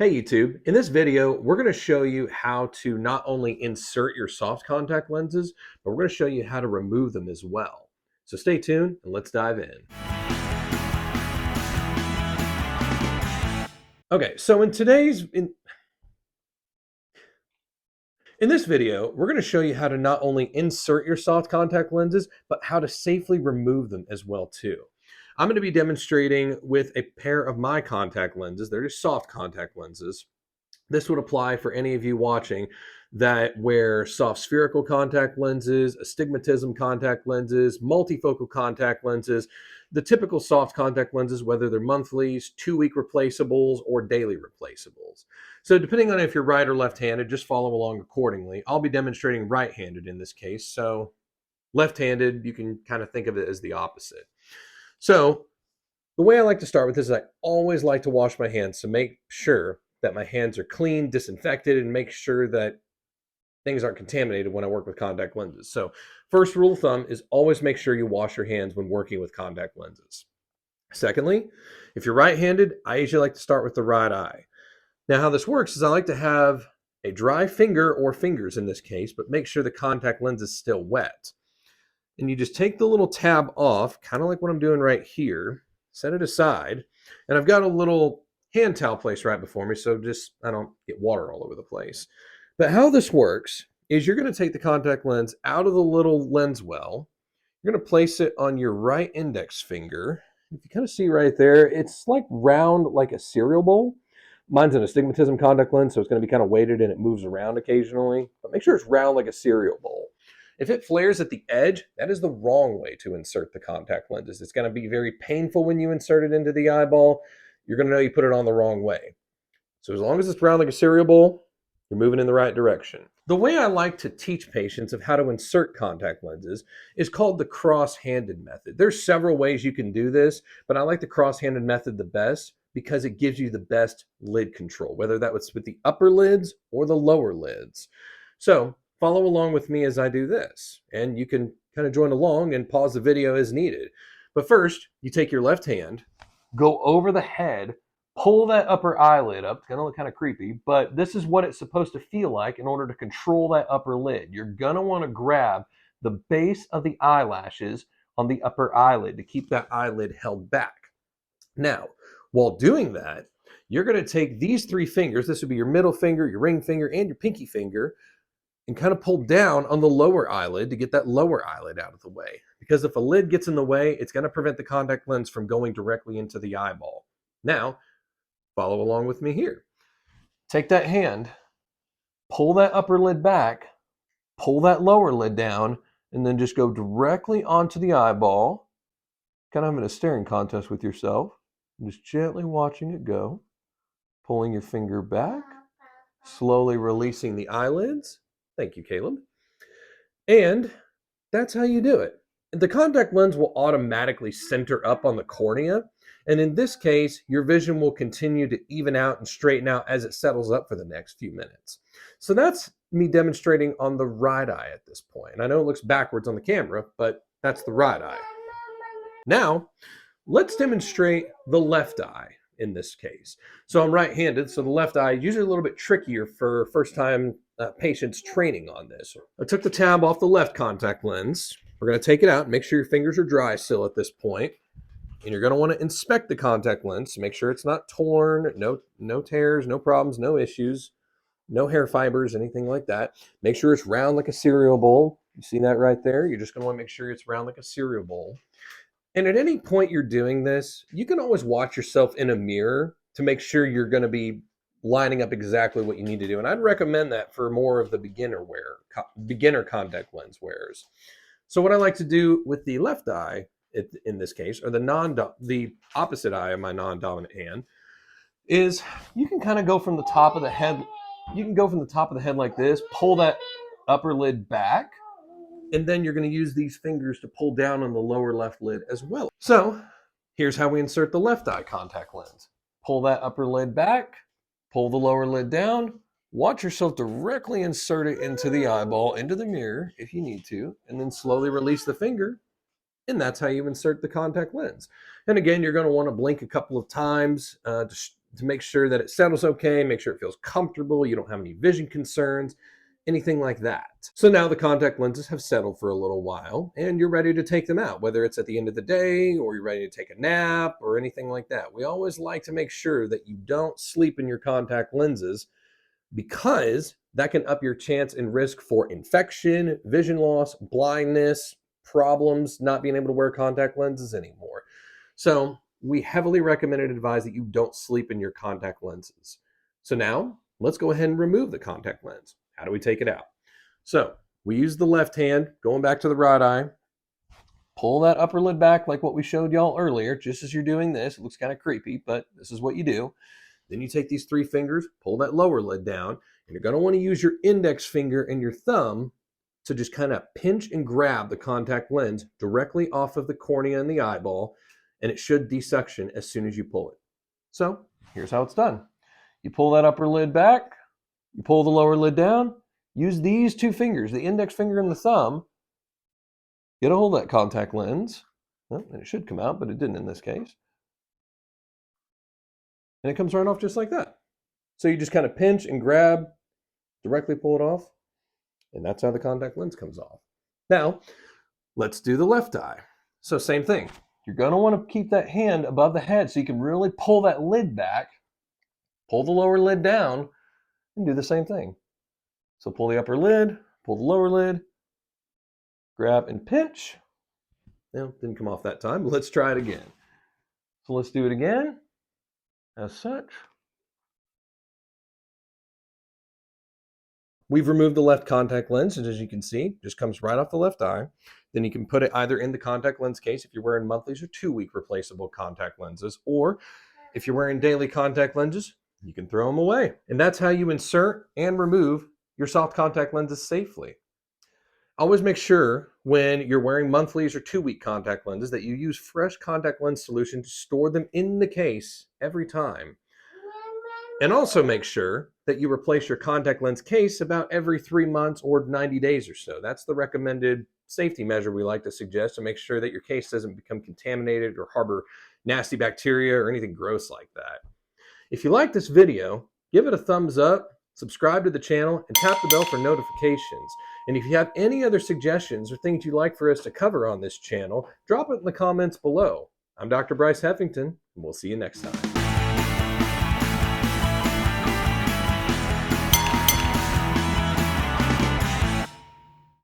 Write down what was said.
Hey YouTube, in this video, we're going to show you how to not only insert your soft contact lenses, but we're going to show you how to remove them as well. So stay tuned and let's dive in. Okay, so in this video, we're going to show you how to not only insert your soft contact lenses, but how to safely remove them as well too. I'm going to be demonstrating with a pair of my contact lenses. They're just soft contact lenses. This would apply for any of you watching that wear soft spherical contact lenses, astigmatism contact lenses, multifocal contact lenses, the typical soft contact lenses, whether they're monthlies, 2-week replaceables, or daily replaceables. So depending on if you're right or left-handed, just follow along accordingly. I'll be demonstrating right-handed in this case. So left-handed, you can kind of think of it as the opposite. So the way I like to start with this is I always like to wash my hands to make sure that my hands are clean, disinfected, and make sure that things aren't contaminated when I work with contact lenses. So first rule of thumb is always make sure you wash your hands when working with contact lenses. Secondly, if you're right-handed, I usually like to start with the right eye. Now how this works is I like to have a dry finger or fingers in this case, but make sure the contact lens is still wet. And you just take the little tab off, kind of like what I'm doing right here, set it aside, and I've got a little hand towel placed right before me so just I don't get water all over the place. But how this works is you're going to take the contact lens out of the little lens well. You're going to place it on your right index finger. If you kind of see right there, it's like round like a cereal bowl. Mine's an astigmatism contact lens, so it's going to be kind of weighted and it moves around occasionally. But make sure it's round like a cereal bowl. If it flares at the edge, that is the wrong way to insert the contact lenses. It's going to be very painful when you insert it into the eyeball. You're going to know you put it on the wrong way. So as long as it's round like a cereal bowl, you're moving in the right direction. The way I like to teach patients of how to insert contact lenses is called the cross-handed method. There's several ways you can do this, but I like the cross-handed method the best because it gives you the best lid control, whether that was with the upper lids or the lower lids. So follow along with me as I do this, and you can kind of join along and pause the video as needed. But first, you take your left hand, go over the head, pull that upper eyelid up. It's going to look kind of creepy, but this is what it's supposed to feel like in order to control that upper lid. You're going to want to grab the base of the eyelashes on the upper eyelid to keep that eyelid held back. Now, while doing that, you're going to take these 3 fingers, this would be your middle finger, your ring finger, and your pinky finger, and kind of pull down on the lower eyelid to get that lower eyelid out of the way. Because if a lid gets in the way, it's going to prevent the contact lens from going directly into the eyeball. Now, follow along with me here. Take that hand, pull that upper lid back, pull that lower lid down, and then just go directly onto the eyeball, kind of having a staring contest with yourself, just gently watching it go, pulling your finger back, slowly releasing the eyelids. Thank you, Caleb. And that's how you do it. The contact lens will automatically center up on the cornea. And in this case, your vision will continue to even out and straighten out as it settles up for the next few minutes. So that's me demonstrating on the right eye at this point. And I know it looks backwards on the camera, but that's the right eye. Now, let's demonstrate the left eye in this case. So I'm right-handed, so the left eye is usually a little bit trickier for first-time patients training on this. I took the tab off the left contact lens. We're going to take it out and make sure your fingers are dry still at this point. And you're going to want to inspect the contact lens to make sure it's not torn, no tears, no problems, no issues, no hair fibers, anything like that. Make sure it's round like a cereal bowl. You see that right there? You're just going to want to make sure it's round like a cereal bowl. And at any point you're doing this, you can always watch yourself in a mirror to make sure you're going to be lining up exactly what you need to do. And I'd recommend that for more of the beginner contact lens wearers. So what I like to do with the left eye, in this case, or the opposite eye of my non-dominant hand, is you can kind of go from the top of the head. You can go from the top of the head like this, pull that upper lid back, and then you're going to use these fingers to pull down on the lower left lid as well. So here's how we insert the left eye contact lens. Pull that upper lid back, pull the lower lid down, watch yourself directly insert it into the eyeball, into the mirror if you need to, and then slowly release the finger. And that's how you insert the contact lens. And again, you're going to want to blink a couple of times to to make sure that it settles okay, make sure it feels comfortable, you don't have any vision concerns, anything like that. So now the contact lenses have settled for a little while and you're ready to take them out, whether it's at the end of the day or you're ready to take a nap or anything like that. We always like to make sure that you don't sleep in your contact lenses because that can up your chance and risk for infection, vision loss, blindness, problems, not being able to wear contact lenses anymore. So we heavily recommend and advise that you don't sleep in your contact lenses. So now let's go ahead and remove the contact lens. How do we take it out? So we use the left hand, going back to the right eye, pull that upper lid back like what we showed y'all earlier. Just as you're doing this, it looks kind of creepy, but this is what you do. Then you take these 3 fingers, pull that lower lid down, and you're going to want to use your index finger and your thumb to just kind of pinch and grab the contact lens directly off of the cornea and the eyeball, and it should desuction as soon as you pull it. So here's how it's done. You pull that upper lid back, you pull the lower lid down, use these 2 fingers, the index finger and the thumb, get a hold of that contact lens. Well, and it should come out, but it didn't in this case. And it comes right off just like that. So you just kind of pinch and grab, directly pull it off, and that's how the contact lens comes off. Now, let's do the left eye. So same thing. You're going to want to keep that hand above the head so you can really pull that lid back, pull the lower lid down, and do the same thing. So pull the upper lid, pull the lower lid, grab and pinch. Well, didn't come off that time, but let's try it again. So let's do it again. As such, we've removed the left contact lens, and as you can see, just comes right off the left eye. Then you can put it either in the contact lens case if you're wearing monthlies or 2-week replaceable contact lenses, or if you're wearing daily contact lenses, you can throw them away. And that's how you insert and remove your soft contact lenses safely. Always make sure when you're wearing monthlies or 2-week contact lenses that you use fresh contact lens solution to store them in the case every time. And also make sure that you replace your contact lens case about every 3 months or 90 days or so. That's the recommended safety measure we like to suggest to make sure that your case doesn't become contaminated or harbor nasty bacteria or anything gross like that. If you like this video, give it a thumbs up, subscribe to the channel, and tap the bell for notifications. And if you have any other suggestions or things you'd like for us to cover on this channel, drop it in the comments below. I'm Dr. Bryce Heffington, and we'll see you next time.